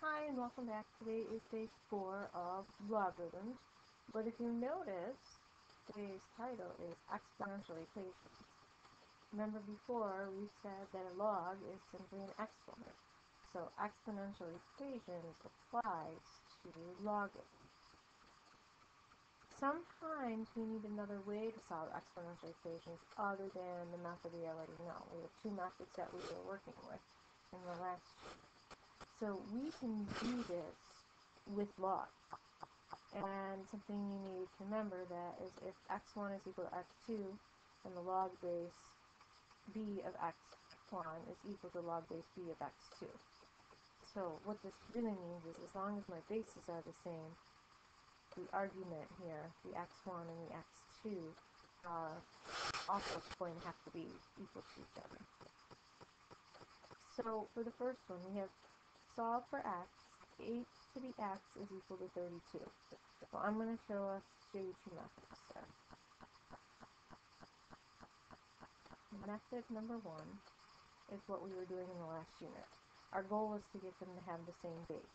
Hi and welcome back. Today is day 4 of logarithms, but if you notice, today's title is exponential equations. Remember before we said that a log is simply an exponent, so exponential equations applies to logarithms. Sometimes we need another way to solve exponential equations other than the method we already know. We have two methods that we were working with in the last year. So we can do this with log. And something you need to remember that is if x1 is equal to x2, then the log base b of x1 is equal to log base b of x2. So what this really means is as long as my bases are the same, the argument here, the x1 and the x2, are also going to have to be equal to each other. So for the first one, we have solve for x, h to the x is equal to 32. Well, I'm going to show you two methods there. Method number 1 is what we were doing in the last unit. Our goal is to get them to have the same base.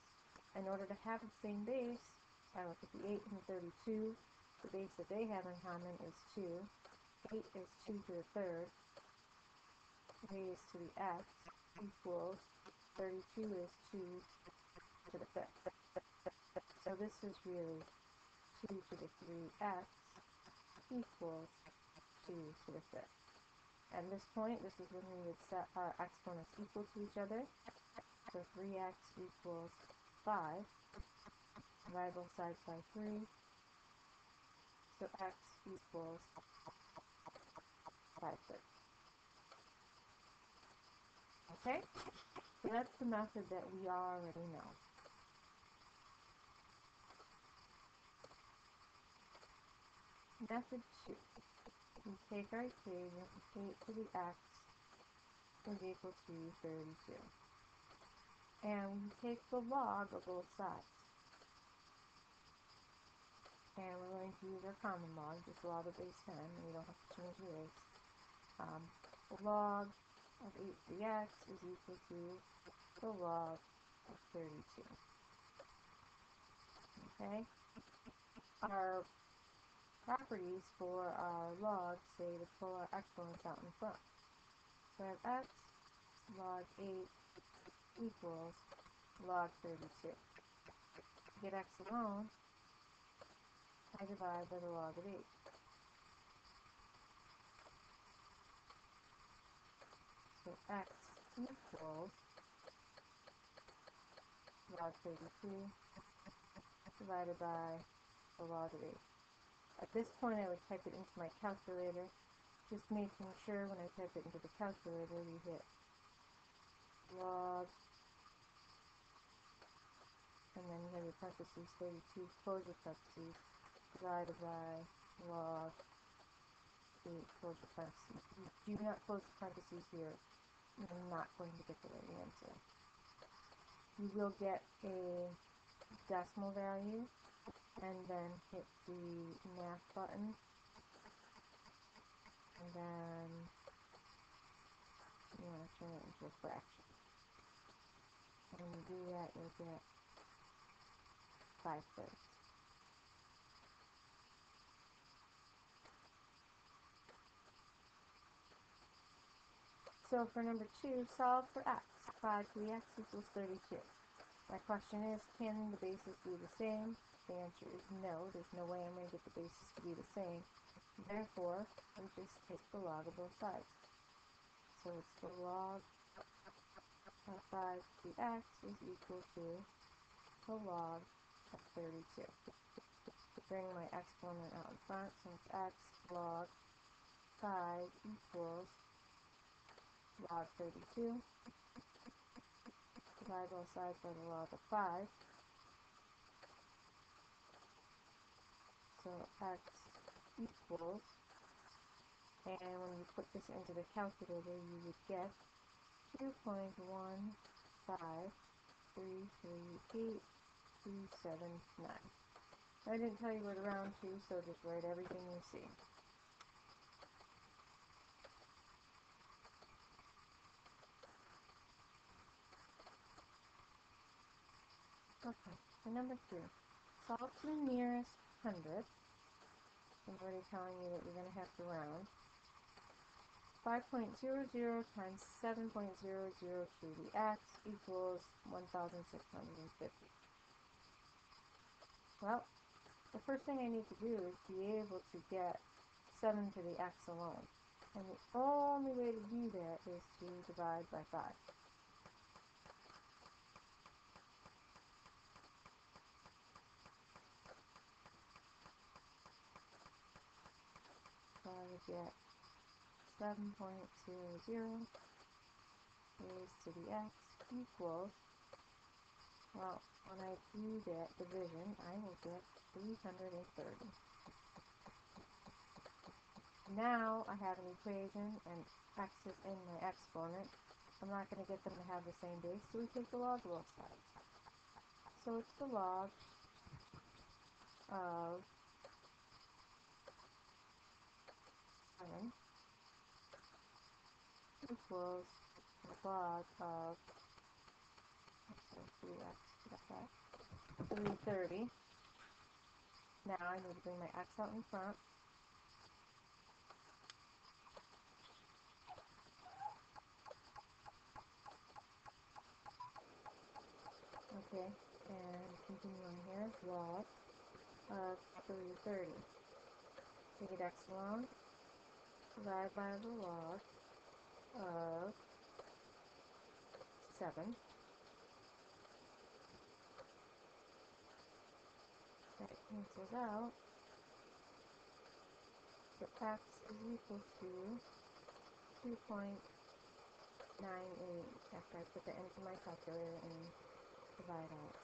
In order to have the same base, I look at the 8 and the 32. The base that they have in common is 2. 8 is 2 to the third. Raised to the x equals 32 is 2 to the fifth. So this is really 2 to the 3x equals 2 to the fifth. At this point, this is when we would set our exponents equal to each other. So 3x equals 5. Divide both sides by 3. So x equals 5/3. Okay? So that's the method that we already know. Method 2. We take our equation, 8 to the x is equal to 32. And we take the log of both sides. And we're going to use our common log, just log of base 10, and we don't have to change the base. The log of 8 to the x is equal to the log of 32. Okay? Our properties for our log say to pull our exponents out in front. So I have x log 8 equals log 32. To get x alone, I divide by the log of 8. So x equals log 32 divided by the log of 8. At this point, I would type it into my calculator, just making sure when I type it into the calculator, we hit log, and then you have your parentheses, 32, close your parentheses, divided by log 8, close your parentheses. If you do not close the parentheses here, you're not going to get the right answer. You will get a decimal value, and then hit the math button, and then you want to turn it into a fraction. And when you do that, you'll get 5/3. So for number 2, solve for x. 5 to the x equals 32. My question is, can the bases be the same? The answer is no. There's no way I'm going to get the bases to be the same. Therefore, we just take the log of both sides. So it's the log of 5 to the x is equal to the log of 32. Bring my exponent out in front, so it's x log 5 equals log 32. Divide both sides by the log of 5. So x equals, and when you put this into the calculator, you would get 2.15338.379. I didn't tell you where to round to, so just write everything you see. Okay, so number 2. Solve to the nearest hundredth. I'm already telling you that you're going to have to round. 5.00 times 7.002 to the x equals 1,650. Well, the first thing I need to do is be able to get 7 to the x alone. And the only way to do that is to divide by 5. So I would get 7.00 raised to the x equals, well, when I do that division, I will get 330. Now I have an equation and x is in my exponent. I'm not going to get them to have the same base, so we take the log of both sides. So it's the log of 7 equals the log of 3x, 330. Now I need to bring my x out in front. Okay, and continue on here, log of 330. Take it x alone, divide by the log of 7. That cancels out. So x is equal to 2.98 after I put that into my calculator and divide out.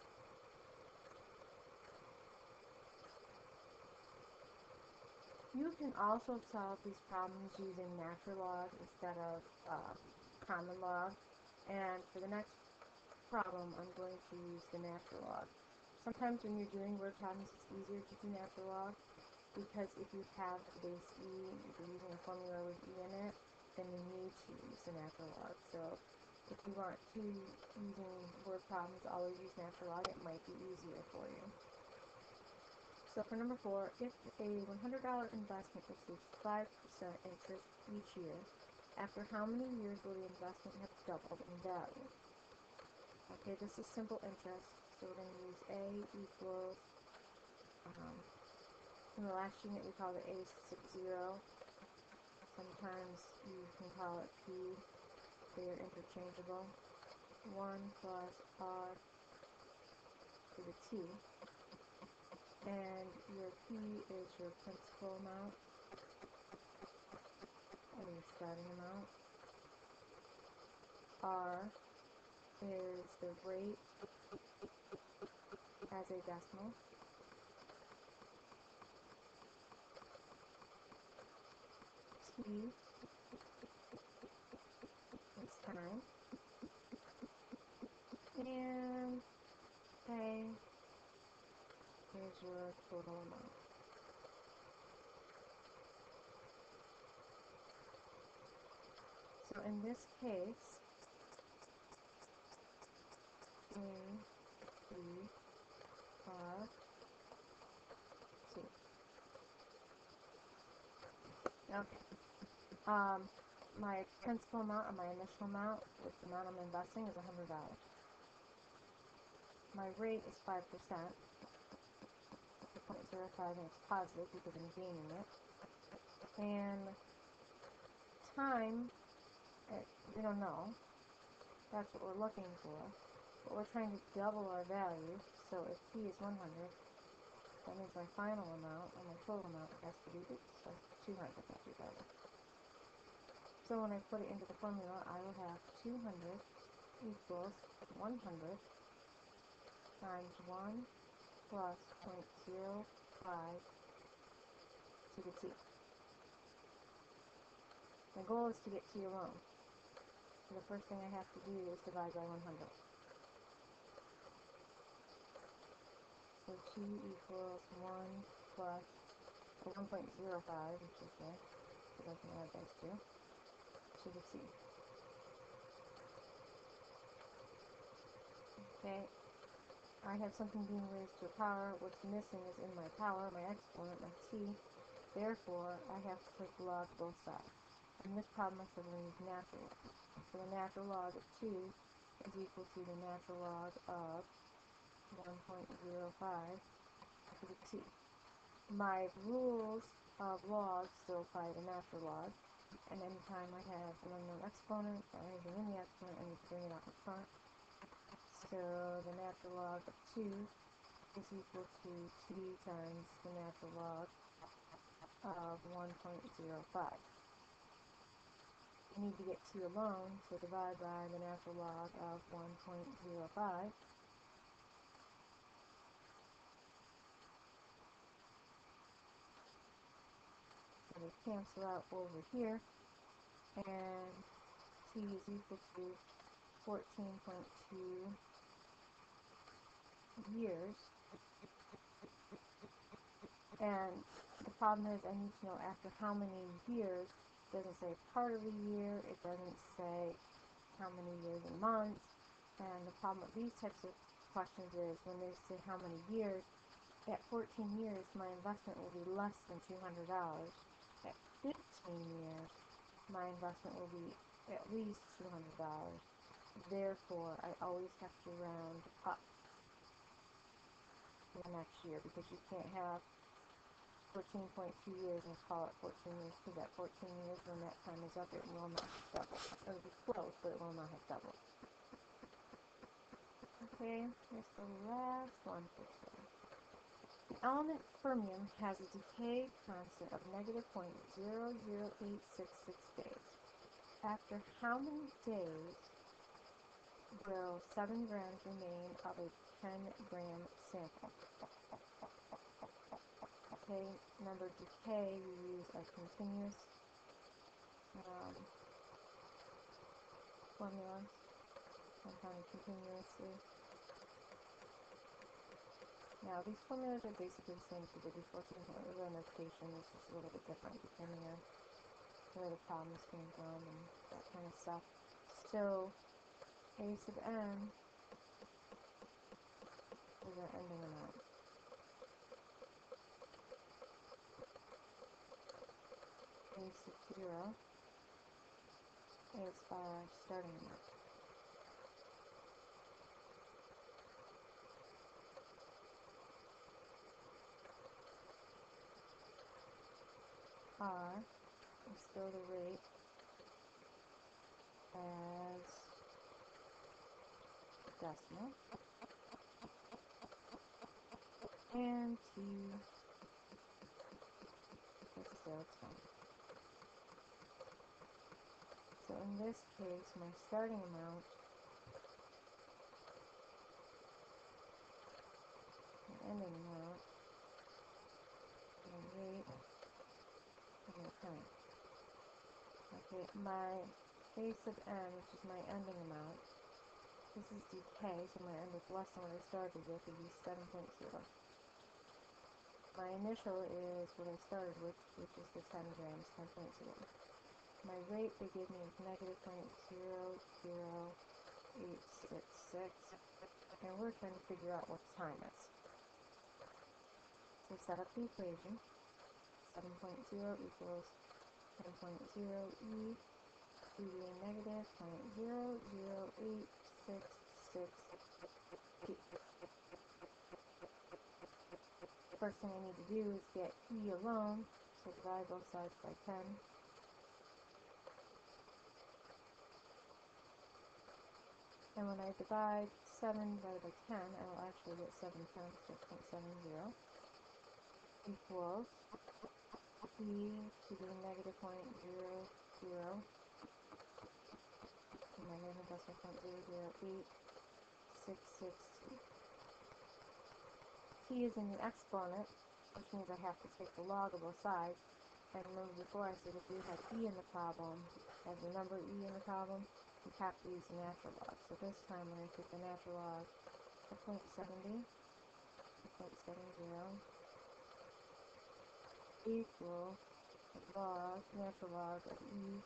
You can also solve these problems using natural log instead of common log. And for the next problem, I'm going to use the natural log. Sometimes when you're doing word problems, it's easier to do natural log because if you have base e, if you're using a formula with e in it, then you need to use the natural log. So if you want to, using word problems, always use natural log, it might be easier for you. So for number 4, if a $100 investment receives 5% interest each year, after how many years will the investment have doubled in value? Okay, this is simple interest, so we're going to use A equals, in the last unit we called it A60. Sometimes you can call it P, they are interchangeable. 1 plus R to the T. And your P is your principal amount, or your starting amount. R is the rate as a decimal. T is time. And K is your total amount. So in this case, A, B, R, T. Okay. My principal amount or my initial amount, with the amount I'm investing, is $100. My rate is 5%. 0.05, and it's positive because I'm gaining it. And time, we don't know. That's what we're looking for. But we're trying to double our value, so if P is 100, that means my final amount, or my total amount, has to be 200, not 2,000. So when I put it into the formula, I will have 200 equals 100 times 1 plus 0.05 to the T. My goal is to get T alone. So the first thing I have to do is divide by 100. So T equals 1 plus 1.05, which is there, so I can add those two, to the T. Okay, I have something being raised to a power. What's missing is in my power, my exponent, my t. Therefore, I have to take the log of both sides. In this problem, I said we're going to use natural log. So the natural log of 2 is equal to the natural log of 1.05 to the t. My rules of logs still apply to natural log, and anytime I have an unknown exponent or anything in the exponent, I need to bring it out in front. So the natural log of 2 is equal to t times the natural log of 1.05. You need to get t alone, so divide by the natural log of 1.05. So they cancel out over here, and t is equal to 14.2 years. And the problem is I need to know after how many years. It doesn't say part of a year, it doesn't say how many years in months. And the problem with these types of questions is when they say how many years, at 14 years my investment will be less than $200. At 15 years my investment will be at least $200. Therefore, I always have to round up for the next year, because you can't have 14.2 years and call it 14 years, because at 14 years, when that time is up, it will not have doubled. It will be close, but it will not have doubled. Okay, here's the last one for today. The element fermium has a decay constant of negative 0.00866 days. After how many days will 7 grams remain of a 10-gram sample? Okay, remember decay we use a continuous formula, compounded continuously. Now these formulas are basically the same as we did before, so the notation is just a little bit different depending on where the problems came from and that kind of stuff. So A sub n is our ending amount. A sub 0 is our starting amount. R is still the rate as decimal, and T is still 10. So in this case, my starting amount, my ending amount, my rate, and my time. Okay, my A sub n, which is my ending amount, this is decay, so my end is less than what I started with, would be 7.0. My initial is what I started with, which is the 10 grams, 10.0. My rate they gave me is negative 0.00866, and we're trying to figure out what the time is. So set up the equation. 7.0 equals 10.0 e to the negative 0.00866 t. First thing I need to do is get e alone, so divide both sides by 10. And when I divide 7 divided by 10, I will actually get 7 tenths, so 0.70, equals e to the negative 0.00, negative decimal 0.00866 t. T is in the exponent, which means I have to take the log of both sides. And remember before I said if you had e in the problem, as the number e in the problem, you have to use the natural log. So this time when I take the natural log of 0.70 equals the natural log of e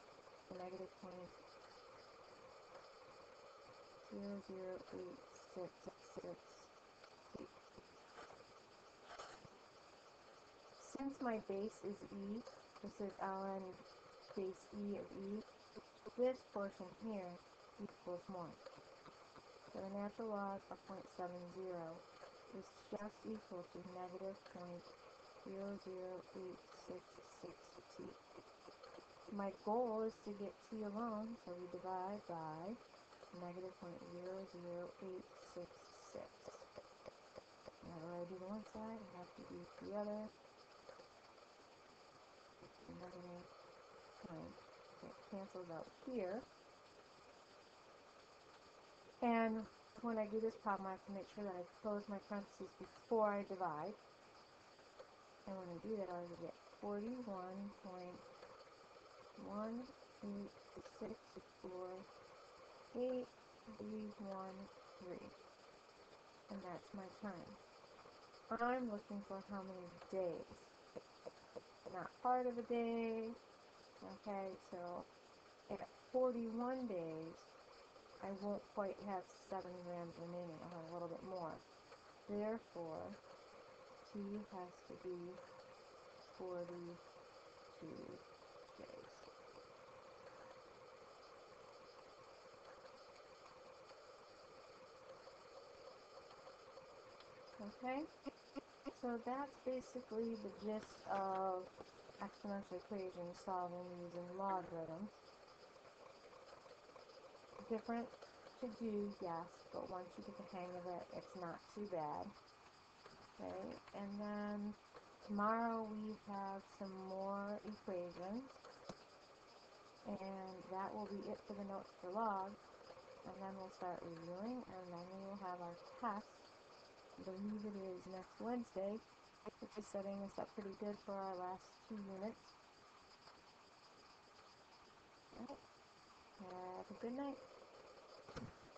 to negative 0.00866 since my base is e, this is ln base e of e, this portion here equals 1. So the natural log of 0.70 is just equal to negative 0.00866t. My goal is to get t alone, so we divide by negative 0.00866. Whenever I do the one side, I have to do the other. Negative 9. It cancels out here. And when I do this problem, I have to make sure that I close my parentheses before I divide. And when I do that, I will get 41.18648,313. And that's my time. I'm looking for how many days. Not part of a day. Okay, so at 41 days, I won't quite have 7 grams remaining. I'll have a little bit more. Therefore, T has to be 42 days. Okay? So that's basically the gist of exponential equation solving using logarithms. Different to do, yes, but once you get the hang of it, it's not too bad. Okay, and then tomorrow we have some more equations, and that will be it for the notes for log, and then we'll start reviewing, and then we will have our test. I believe it is next Wednesday, which is setting us up pretty good for our last 2 units. All right. Have a good night.